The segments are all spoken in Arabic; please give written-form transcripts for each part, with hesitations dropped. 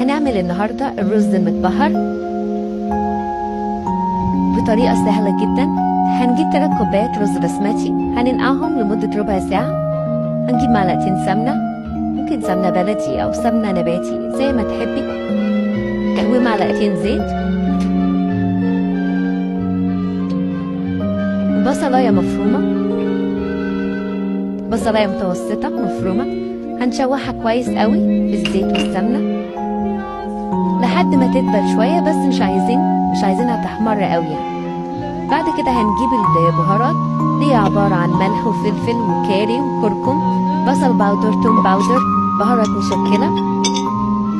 هنعمل النهاردة الرز المتبهر بطريقة سهلة جدا. هنجيب 3 كوبايات رز بسمتي، هننقعهم لمدة ربع ساعة. هنجيب معلقتين سمنة، ممكن سمنة بلدي أو سمنة نباتي زي ما تحبي، ومعلقتين زيت، بصلاية مفرومة، بصلاية متوسطة مفرومة. هنشوحها كويس قوي في الزيت والسمنة لحد ما تدبل شوية، بس مش عايزينها تحمر قوي يعني. بعد كده هنجيب البهارات، دي عبارة عن ملح وفلفل وكاري وكركم، بصل باودر، توم باودر، بهارات مشكلة.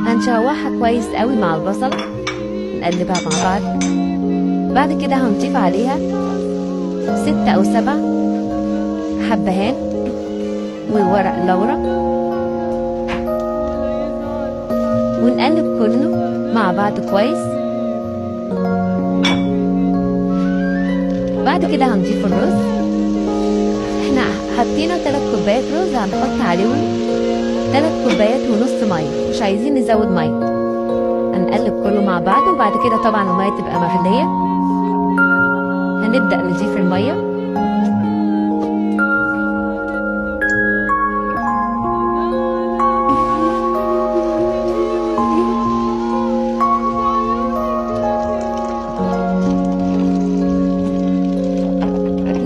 هنشوحها كويس قوي مع البصلة، نقلبها مع بعض. بعد كده هنضيف عليها 6 أو 7 حبهان وورق لورا، ونقلب كله مع بعض كويس. بعد كده هنضيف الرز. احنا حطينا 3 كوبايات رز، هنحط عليهم 3 كوبايات ونص ميه، مش عايزين نزود ميه. هنقلب كله مع بعض، وبعد كده طبعا الميه تبقى مغليه. هنبدأ نضيف الميه،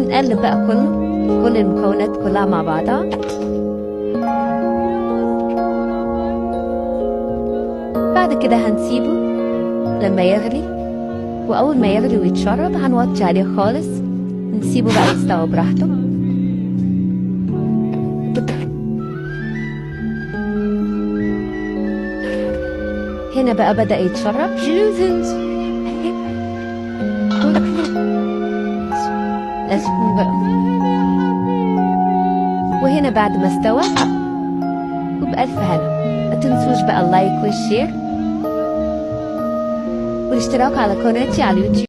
نقلب بقى كل المكونات كلها مع بعضها. بعد كده هنسيبه لما يغلي، وأول ما يغلي ويتشرب هنوطي عليه خالص، نسيبه بقى يستوي براحته. هنا بقى بدأ يتشرب. وهنا بعد ما استوى وبألف هنا. ما تنسوش بقى اللايك والشير والاشتراك على قناتي على اليوتيوب.